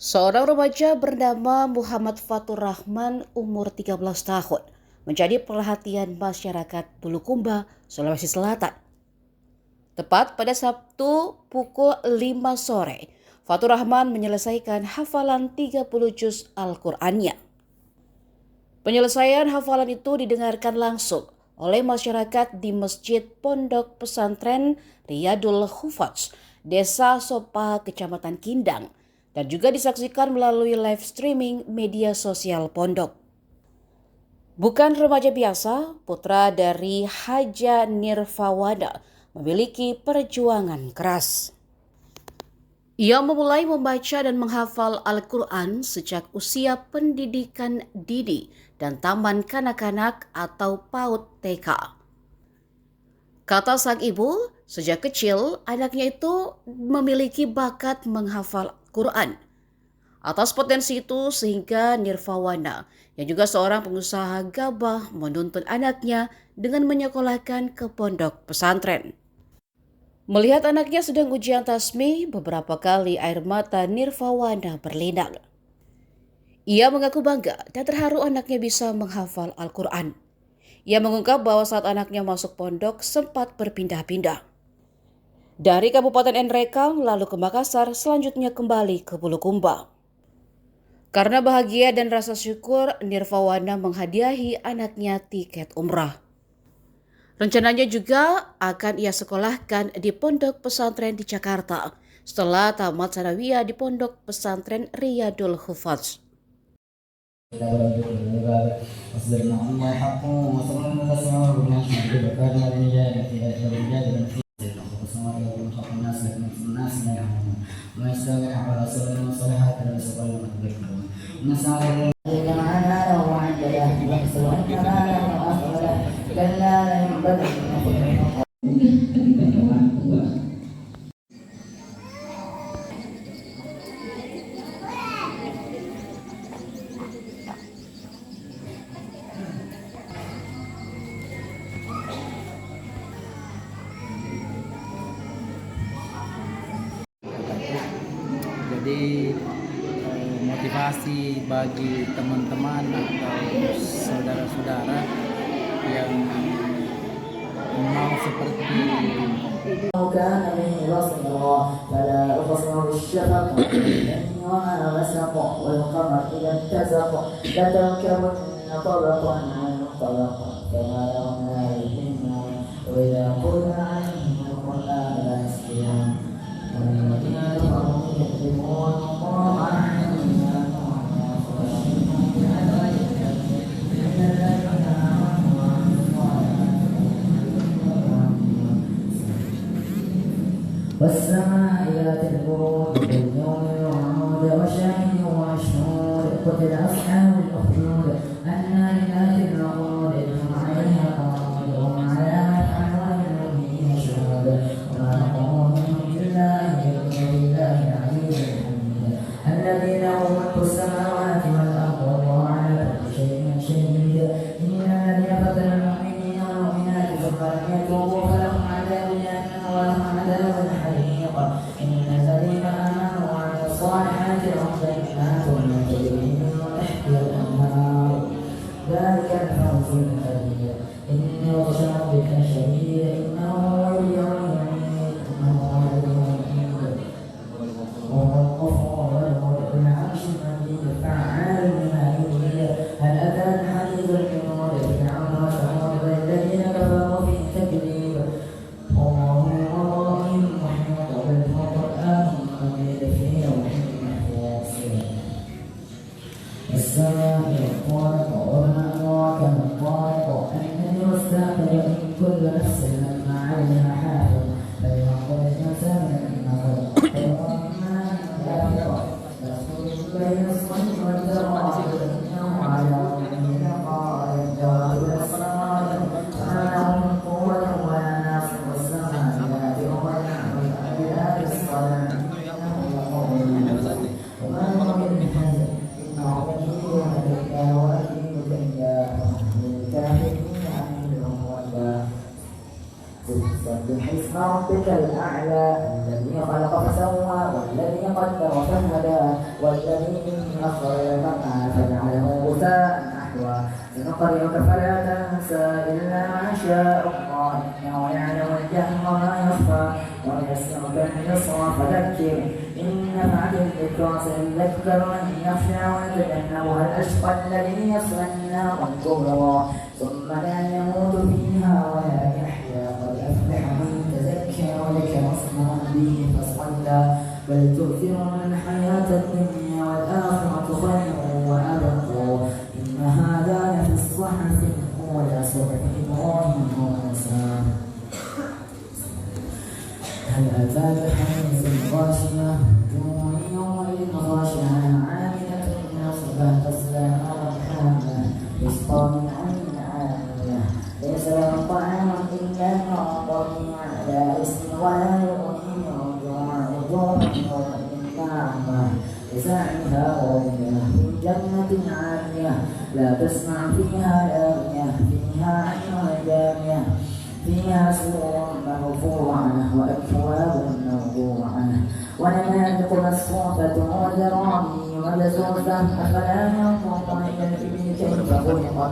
Seorang remaja bernama Muhammad Fatur Rahman umur 13 tahun menjadi perhatian masyarakat Bulukumba, Sulawesi Selatan. Tepat pada Sabtu pukul 5 sore, Fatur Rahman menyelesaikan hafalan 30 juz Al-Qur'annya. Penyelesaian hafalan itu didengarkan langsung oleh masyarakat di Masjid Pondok Pesantren Riyadul Hufadz, Desa Sopa, Kecamatan Kindang, dan juga disaksikan melalui live streaming media sosial pondok. Bukan remaja biasa, putra dari Haja Nirfawana memiliki perjuangan keras. Ia memulai membaca dan menghafal Al-Quran sejak usia pendidikan dini dan taman kanak-kanak atau PAUD TK. Kata sang ibu, sejak kecil anaknya itu memiliki bakat menghafal Quran. Atas potensi itu sehingga Nirfawana yang juga seorang pengusaha gabah menuntun anaknya dengan menyekolahkan ke pondok pesantren. Melihat anaknya sedang ujian tasmi, beberapa kali air mata Nirfawana berlinang. Ia mengaku bangga dan terharu anaknya bisa menghafal Al-Quran. Ia mengungkap bahwa saat anaknya masuk pondok sempat berpindah-pindah. Dari Kabupaten Nrekang lalu ke Makassar, selanjutnya kembali ke Bulukumba. Karena bahagia dan rasa syukur, Nirfawana menghadiahi anaknya tiket umrah. Rencananya juga akan ia sekolahkan di pondok pesantren di Jakarta setelah tamat sanawiyah di pondok pesantren Riyadul Hufadz. Jadi motivasi bagi teman-teman atau saudara-saudara yang mau seperti كان من بصرا فلا أقسم بالشفق وما وسق والقمر إذا اتسق لتركبن طبقا عن طبق كما يرون يحبون وإذا قرئ عليهم القرآن لا يسجدون والذين كفروا يكذبون الله عليهم والسماء ذات البروج واليوم الموعود وشاهد ومشهود قتل أصحاب الأخدود النار ذات الوقود هم عليها قعود وهم على ما يفعلون بالمؤمنين شهود وما نقموا منهم إلا أن يؤمنوا بالله العزيز الحميد الذي له ملك السماوات والأرض وهو على كل شيء شهيد إن الذين فتنوا المؤمنين والمؤمنات ثم لم يتوبوا فلهم عذاب جهنم ولهم عذاب الحريق إن الذين آمنوا وعملوا الصالحات لهم جنات تجري من تحتها الأنهار ذلك الفوز الكبير إني بطش ربك شديد إنه هو يبدع ويعيد إنه هو يبدع ويعيد وهو الغفور ذو العرش المجيد فعال لما يريد هل أتاك حديث الجنود فرعون وثمود والذين كفروا في تكذيب الله ورائهم محمود بالقرآن مجيد في يوم محفوظ السماء والطارق وما أدراك ما الطارق النجم الساقط إن كل نفس لما عليها حافظ فلينظر الإنسان مما خلق بين الصيف والزرع إنه على ربه لقادر جواب الصادق ما له من قوة ولا ناصر والسماء ذات الرجع ذات الصدع إنه لقول وما هو بالحزن إنه بديع لديك وأكيد لديك للكافرين عنهم ولا سبح اسم ربك الأعلى الذي خلق فسوى والذي قدر فهدى والذي أخرج المرعى فجعله غثاء نحوا سنقرئك فلا تنسى إلا ما شاء الله إنه يعلم الجهل وما يخفى ويسرك اليسرى فذكر إن بعد الذكرى سيذكر من يخشى ويتجنبها الأشقى الذي يصلى النار الكبرى ثم لا يموت فيها ولا يحيا قد أفلح من تزكى وذكر اسم ربه فصلى بل تؤثرون الحياة الدنيا والآخرة خير وأبقى إن هذا لفي الصحف الأولى صحف إبراهيم وموسى هل أتاك حديث الغاشية وجوه يومئذ خاشعة عاملة ناصبة تصلى نارا حامية تسقى من عين آنية ليس لهم طعام إلا من ضريع لا اسم ولا يغني من جوع يومئذ ناعمة لسعيها راضية في جنة عالية لا تسمع فيها لاغية فيها عين جارية فيها سرور مرفوعة وأكواب موضوعة ونمارق مصفوفة وزرابي مبثوثة أفلا ينظرون إلى الإبل كيف خلقت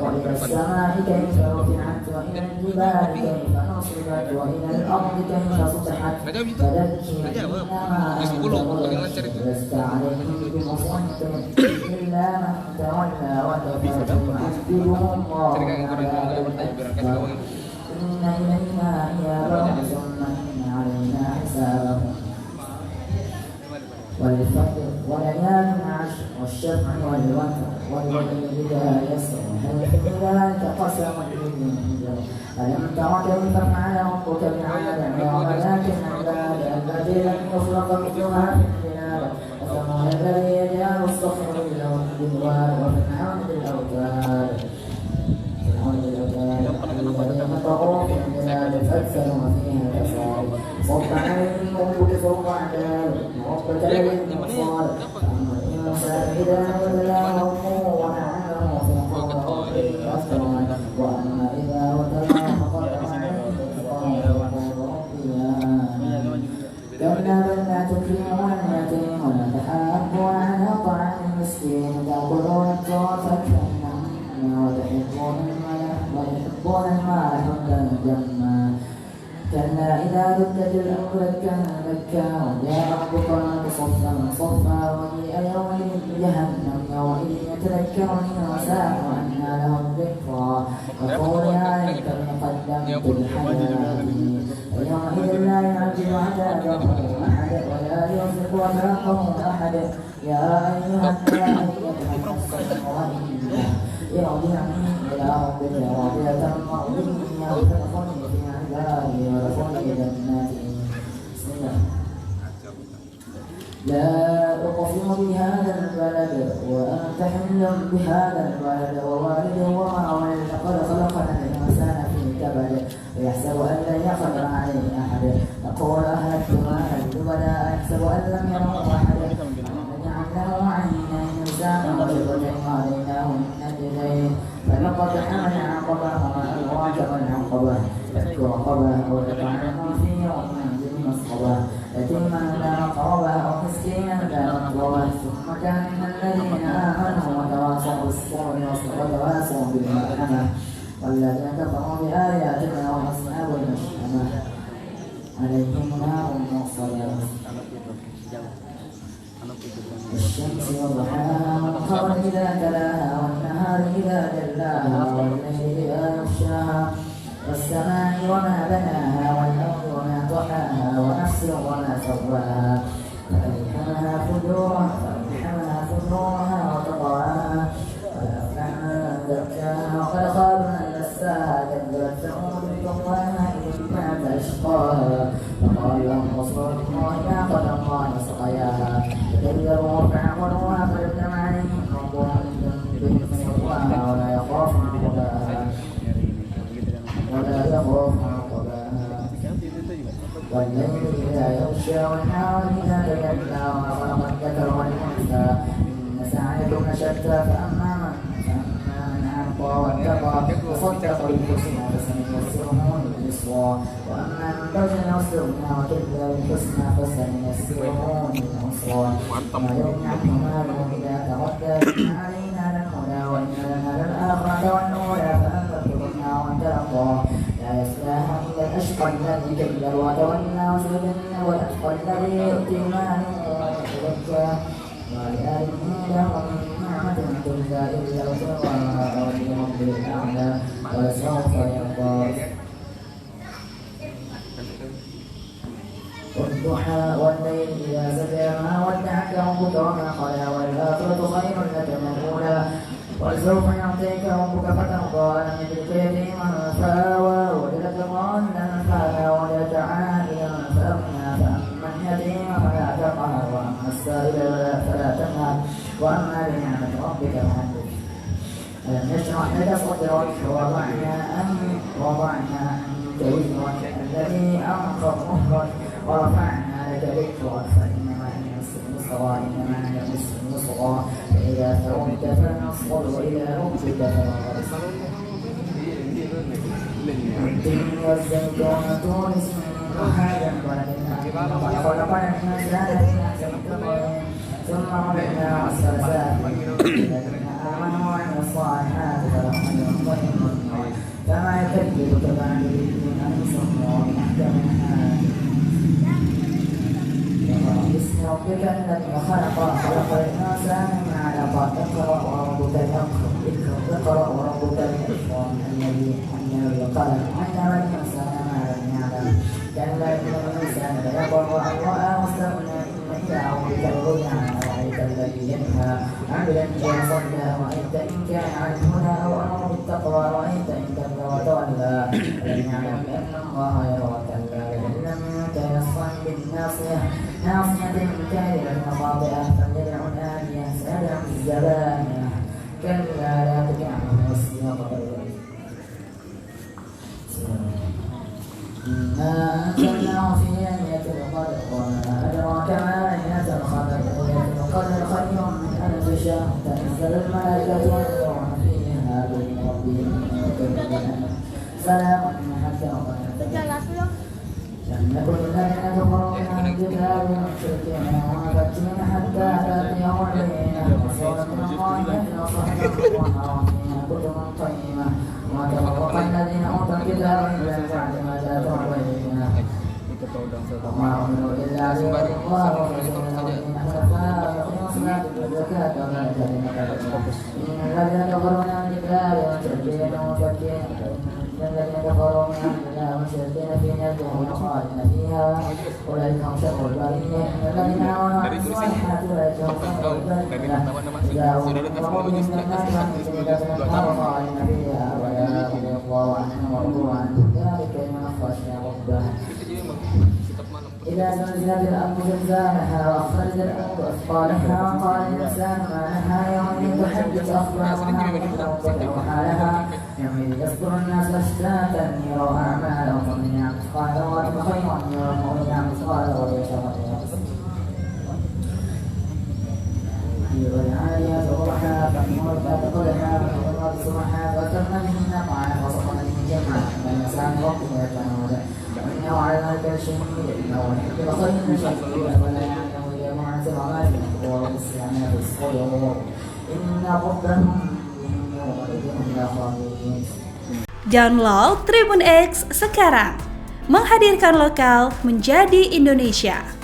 وإلى السماء كيف رفعت وإلى الجبال كيف نصبت وإلى الأرض كيف سطحت فذكر إنما أنت مذكر لست عليهم بمسيطر إلا من تولى وكفر يعذبه الله عذابا أكبر إن إلينا إيابهم ثم إن علينا حسابهم والفجر وليال عشر والشفع والوتر والليل إذا يسر هل في ذلك قسم للحجر ألم تر كيف فعل ربك بعاد ولكن عباد التي لم يخلق مثلها في البلاد وثمود الذي يجعل الصخر بالواد وفرعون بالأوتاد الذين طغوا في البلاد فاكثروا فيها الفساد صب عليهم ربك فوق عذاب ربك للمرصاد فأما الإنسان إذا ما ابتلاه ونعمه فيقول ربي أكرمن وأما إذا ابتلاه فقدر عليه فقال ربي أهانن كلا بل لا تكرمون اليتيم ولا تحاضون على طعام المسكين تأكلون التراث أكلا وتحبون المال حبا جما كلا إذا دكت الأرض دكا دكا وجاء ربك صفا صفا وجيء يومئذ بجهنم يومئذ يتذكر الإنسان وأنى له الذكرى يقول يا ليتني قدمت لحياتي فيومئذ لا يعجل عذابه أحد ولا يوثق وثاقه أحد يا أيها الناس ارجعي إلى ربك راضية مرضية فادخلي في عبادي وادخلي جناتي بسم الله لا أقسم بهذا البلد وأنت حل بهذا البلد ووالد وما ولد لقد خلقنا الإنسان في كبد ويحسب أن لن يقدر عليه أحد يقول أهلكت مالا لبدا يحسب أن لم يره أحد فجعلناه عينين لسانا وشفتين وهديناه النجدين فلقد حمل عقبه وما أدراك ما العقبة فك رقبه أو يطعمه في يوم ذي مسقبة يتيما ذا مقربة أو مسكينا ذا مطلبة ثم كان من الذين آمنوا وتواصوا بالصبر وتواصوا بالمرحمة والذين كفروا بآياتنا هم أصحاب المشأمة عليهم نار مؤصدة الشمس وضحاها والقمر إذا تلاها والنهار إذا جلاها والليل إذا يغشاها والسماء وما بناها والأرض وما طحاها ونفس وما سواها فألهمها فجورها وتقواها قد أفلح من زكاها وقد خاب من دساها كذبت ثمود بطغواها إذ بعث أشقاها فقال لهم رسول الله ناقة الله سقياها فكذبوا فعقروها فدمدم عليهم ربهم بذنبهم فسواها ولا يخاف عقباها والليل إذا يغشى والنهار إذا تجلى وما خلق الذكر والأنثى إن سعيكم لشتى فأما من أعطى واتقى وصدق بالحسنى فسنيسره اليسرى وأما من بخل واستغنى وكذب بالحسنى فسنيسره للعسرى ما يغني عنه ماله إذا تردى إن علينا للهدى وإن لنا للآخرة والأولى فأما الدنيا وتلقى لا يصلاها إلا الأشقى الذي كذب وتولى وسيجنب والأتقى الذي يؤتي ماله ويتزكى ما لآله لهم من نعمة تجزى إلا ابتغاء وجه ربه الأعلى ولسوف يرضى والضحى والليل إذا سجى ما ودعك ربك وما قلى والآخرة خير لك من الأولى وسوف يعطيك ربك فترضى ألم يجدك يتيما فآوى وجدك ضالا فهدى وجدك عائلا فأغنى فأما اليتيم فلا تقهر وأما السائل فلا تنهر وأما بنعمة ربك فحدث ألم نشرح لك صدرك ووضعنا عنك وزرك الذي أنقض ظهرك ورفعنا لك ذكرك فإنما هي اليسرى فإذا فرغت فانصب وإلى ربك فارغب والتين والزيتون طول سنين وهذا خلقنا الإنسان في أحسن تقويم ثم رددناه أسفل سافلين الذين آمنوا وعملوا الصالحات فلهم أجر غير ممنون فما يكذبك بعد بذكر أنفسهم ومن أحكم باسم ربك الذي خلق الإنسان من علق اقرأ وربك الأكرم الذي قلم علم الإنسان ما لم يعلم كلا إن الإنسان ليطغى أن رآه استغنى إن إلى ربك الرجعى أرأيت الذي ينهى عبدا إذا صلى رأيت إن كان على الهدى أو أمر بالتقوى رأيت إن كذب وتولى ألم يعلم بأن الله يرى كلا لئن لم ينته يصفا بالناصية كاذبة خاطئة فليدع ناديه سيدع الزبانية كلا لا تطعه واسجد إنا أنزلناه في ليلة القدر وما أدراك ما ليلة القدر ليلة القدر خير من ألف شهر تنزل الملائكة والروح فيها بإذن ربهم من كل أمر سلام حتى لم يكن الذين كفروا من الكتاب مشركين منفكين حتى تأتيهم البينة رسولا من الله يتلو صحفا مطهرة فيها كتب قيمة وما تفرق الذين أوتوا الكتاب إلا من بعد ما جاءتهم البينة وما أمروا إلا ليعبدوا الله ورسوله ودين حنفاء ويقيموا الصلاة والزكاة وما الذين كفروا إن الذين كفروا من الكتاب مشركين منفكين الذين كفروا من عبد الله مشركين في نار خالدين فيها أولئك هم شر البرية الذين آمنوا وعملوا الصالحات أولئك هم خير البرية إذا أمروا بهم جنات النار خالدين فيها أبدا رضي الله عنهم ورضوا عنه ذلك لمن خشي ربه إذا زلزلت الأرض زلزالها وأخرجت الأرض أثقالها وقال الإنسان ما لها يومئذ تحدث أخبارها وإن ربك أوحى لها يومئذ يصدر الناس أشتاتا ليروا أعمالهم فمن يعمل مثقال ذرة خيرا يره ومن يعمل مثقال ذرة شرا يره والعاديات ضبحا فالمورثات قدحا والمرات صبحا فكرن به نقعا وصفن به جمعا فالإنسان ربه يجمعون وإنه على ذلك لشهيد إنه يحب خير شهيد ولا يعلم إذا معزل ما في القبور والصيام في الصدور إن ربهم يومئذ لخبير. Download Tribun X sekarang, menghadirkan lokal menjadi Indonesia.